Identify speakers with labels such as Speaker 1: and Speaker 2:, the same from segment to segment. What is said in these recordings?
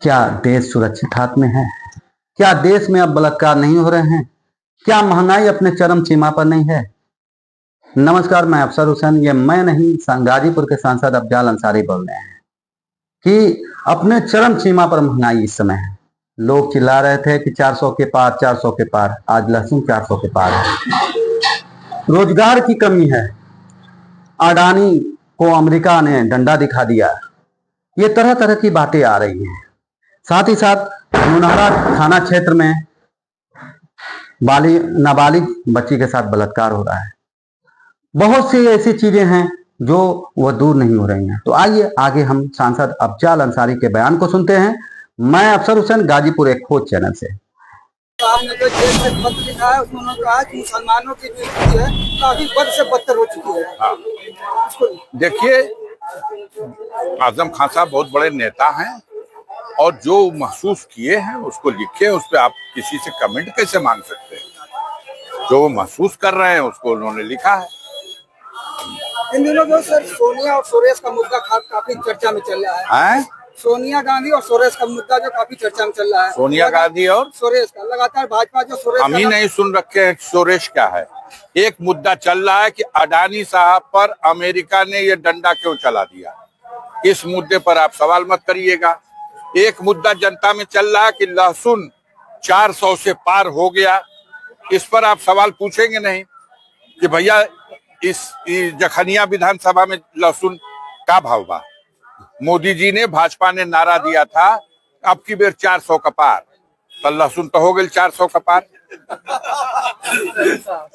Speaker 1: क्या देश सुरक्षित हाथ में है? क्या देश में अब बलात्कार नहीं हो रहे हैं? क्या महंगाई अपने चरम सीमा पर नहीं है? नमस्कार, मैं अफसर हुसैन, ये मैं नहीं, गाजीपुर के सांसद अफजाल अंसारी बोल रहे हैं कि अपने चरम सीमा पर महंगाई इस समय है। लोग चिल्ला रहे थे कि 400 के पार, 400 के पार। आज लहसुन 400 के पार है। रोजगार की कमी है। अडानी को अमेरिका ने डंडा दिखा दिया। ये तरह तरह की बातें आ रही हैं। साथ ही साथ मुनहरा थाना क्षेत्र में नाबालिग बच्ची के साथ बलात्कार हो रहा है। बहुत सी ऐसी चीजें हैं जो वह दूर नहीं हो रही हैं। तो आइए आगे हम सांसद अफजाल अंसारी के बयान को सुनते हैं। मैं अफसर हुसैन, गाजीपुर एक खोज चैनल से।
Speaker 2: आपने जो जेल में पत्र लिखा है उसमें उन्होंने कहा कि मुसलमानों की जो स्थिति है काफी बद से बदतर हो चुकी है।
Speaker 3: हाँ। देखिए, आजम खान साहब बहुत बड़े नेता हैं और जो महसूस किए हैं उसको लिखे। उस पर आप किसी से कमेंट कैसे मांग सकते हैं? जो वो महसूस कर रहे हैं उसको उन्होंने लिखा है।
Speaker 2: इन दिनों जो सर सोनिया और सुरेश का मुद्दा काफी चर्चा में चल रहा है। सोनिया गांधी और सुरेश का मुद्दा जो काफी चर्चा में चल रहा है।
Speaker 3: सोनिया गांधी और
Speaker 2: सुरेश का लगातार भाजपा जो सुरेश
Speaker 3: हम ही नहीं सुन रखे हैं सुरेश क्या है। एक मुद्दा चल रहा है कि अडानी साहब पर अमेरिका ने ये डंडा क्यों चला दिया। इस मुद्दे पर आप सवाल मत करिएगा। एक मुद्दा जनता में चल रहा है कि लहसुन 400 से पार हो गया। इस पर आप सवाल पूछेंगे नहीं कि भैया इस जखनिया विधानसभा में लहसुन का भाव बा। मोदी जी ने, भाजपा ने नारा दिया था अब की बेर 400 का पार, तो लहसुन तो हो गई 400 का पार।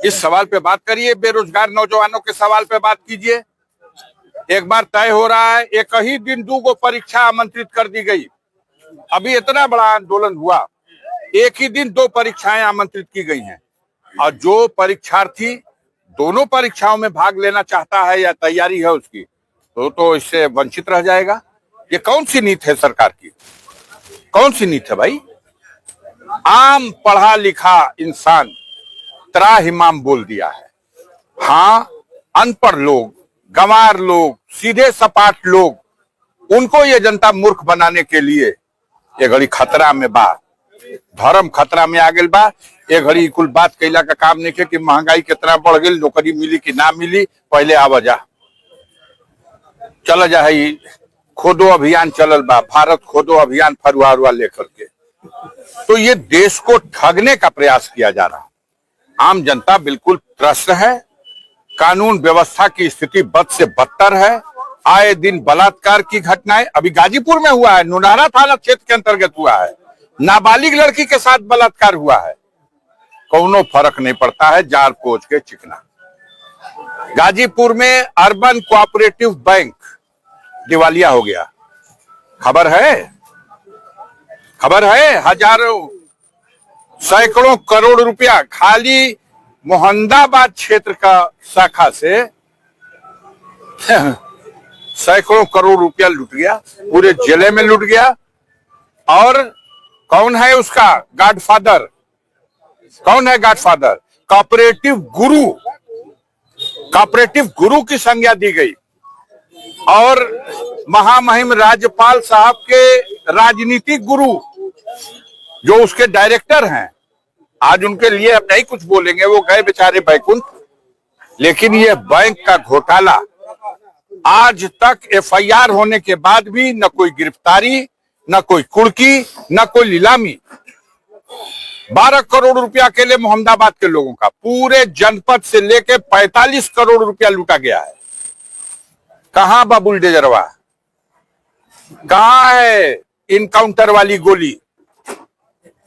Speaker 3: इस सवाल पे बात करिए। बेरोजगार नौजवानों के सवाल पे बात कीजिए। एक बार तय हो रहा है, एक ही दिन 2 परीक्षा आमंत्रित कर दी गई। अभी इतना बड़ा आंदोलन हुआ, एक ही दिन 2 परीक्षाएं आमंत्रित की गई हैं और जो परीक्षार्थी दोनों परीक्षाओं में भाग लेना चाहता है या तैयारी है उसकी, तो इससे वंचित रह जाएगा। ये कौन सी नीति है सरकार की? कौन सी नीति है भाई? आम पढ़ा लिखा इंसान त्राहिमाम बोल दिया है। हाँ, अनपढ़ लोग, गंवार लोग, सीधे सपाट लोग, उनको ये जनता मूर्ख बनाने के लिए ये घड़ी खतरा में बा। धर्म खतरा में आ गई बा। ये घड़ी कुल बात कैला का काम नहीं है कि महंगाई कितना बढ़ गई, नौकरी मिली कि ना मिली। पहले आवाजा चल जा, खोदो अभियान चलल बा, भारत खोदो अभियान फरुआ लेकर के। तो ये देश को ठगने का प्रयास किया जा रहा। आम जनता बिल्कुल त्रस्त है। कानून व्यवस्था की स्थिति बद से बदतर है। आए दिन बलात्कार की घटनाएं, अभी गाजीपुर में हुआ है, मुनहरा थाना क्षेत्र के अंतर्गत हुआ है। नाबालिग लड़की के साथ बलात्कार हुआ है। कौनो फर्क नहीं पड़ता है, जार पोछ के चिकना। गाजीपुर में अर्बन कोऑपरेटिव बैंक दिवालिया हो गया। खबर है हजारों सैकड़ों करोड़ रुपया खाली मोहम्मदाबाद क्षेत्र का शाखा से सैकड़ों करोड़ रुपया लूट गया, पूरे जिले में लूट गया। और कौन है उसका गॉडफादर? कौन है गॉडफादर? कोऑपरेटिव गुरु की संज्ञा दी गई और महामहिम राज्यपाल साहब के राजनीतिक गुरु जो उसके डायरेक्टर हैं, आज उनके लिए अब नहीं कुछ बोलेंगे, वो गए बेचारे बैकुंठ। लेकिन ये बैंक का घोटाला आज तक एफआईआर होने के बाद भी न कोई गिरफ्तारी, न कोई कुर्की, न कोई नीलामी। 12 करोड़ रुपया के लिए मोहम्मदाबाद के लोगों का, पूरे जनपद से लेके 45 करोड़ रुपया लूटा गया है। कहां बा बुलडोजरवा? कहां है इनकाउंटर वाली गोली?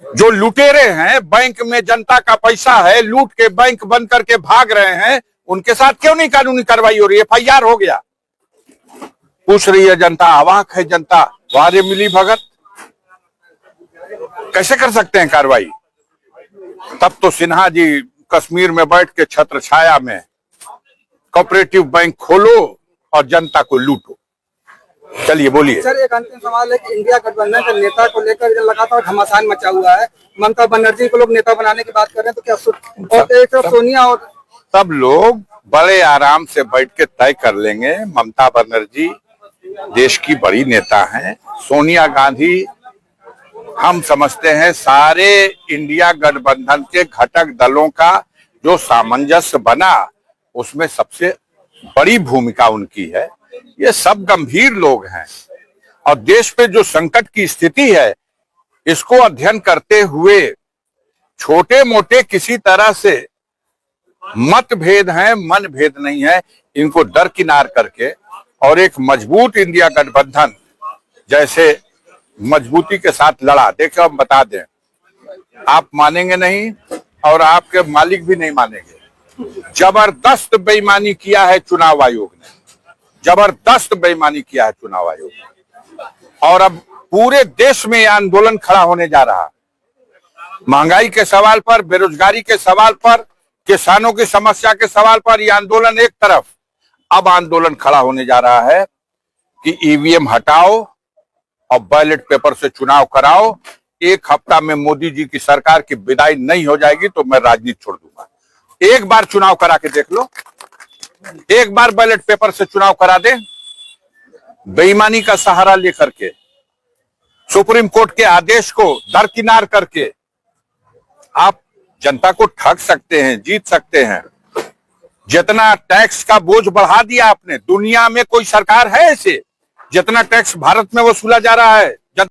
Speaker 3: जो लुटेरे हैं, बैंक में जनता का पैसा है, लूट के बैंक बंद करके भाग रहे हैं, उनके साथ क्यों नहीं कानूनी कार्रवाई हो रही है? एफआईआर हो गया। पूछ रही है जनता, अवाक है जनता। वारे मिली भगत, कैसे कर सकते हैं कार्रवाई? तब तो सिन्हा जी कश्मीर में बैठ के छत्र छाया में कोऑपरेटिव बैंक खोलो और जनता को लूटो। चलिए बोलिए
Speaker 2: सर। एक अंतिम सवाल है कि इंडिया गठबंधन के नेता को लेकर लगातार घमासान मचा हुआ है। ममता बनर्जी को लोग नेता बनाने की बात कर रहे हैं, तो क्या और एक सोनिया और
Speaker 3: सब लोग बड़े आराम से बैठ के तय कर लेंगे। ममता बनर्जी देश की बड़ी नेता हैं। सोनिया गांधी हम समझते हैं सारे इंडिया गठबंधन के घटक दलों का जो सामंजस्य बना उसमें सबसे बड़ी भूमिका उनकी है। ये सब गंभीर लोग हैं और देश पे जो संकट की स्थिति है इसको अध्ययन करते हुए छोटे मोटे किसी तरह से मतभेद हैं, मन भेद नहीं है, इनको दरकिनार करके और एक मजबूत इंडिया गठबंधन जैसे मजबूती के साथ लड़ा। देखो हम बता दें, आप मानेंगे नहीं और आपके मालिक भी नहीं मानेंगे, जबरदस्त बेईमानी किया है चुनाव आयोग ने, जबरदस्त बेईमानी किया है चुनाव आयोग ने। और अब पूरे देश में यह आंदोलन खड़ा होने जा रहा। महंगाई के सवाल पर, बेरोजगारी के सवाल पर, किसानों की समस्या के सवाल पर यह आंदोलन एक तरफ, अब आंदोलन खड़ा होने जा रहा है कि ईवीएम हटाओ और बैलेट पेपर से चुनाव कराओ। एक हफ्ता में मोदी जी की सरकार की विदाई नहीं हो जाएगी तो मैं राजनीति छोड़ दूंगा। एक बार चुनाव करा के देख लो, एक बार बैलेट पेपर से चुनाव करा दे, बेईमानी का सहारा लेकर के, सुप्रीम कोर्ट के आदेश को दरकिनार करके आप जनता को ठग सकते हैं, जीत सकते हैं। जितना टैक्स का बोझ बढ़ा दिया आपने, दुनिया में कोई सरकार है ऐसे जितना टैक्स भारत में वसूला जा रहा है?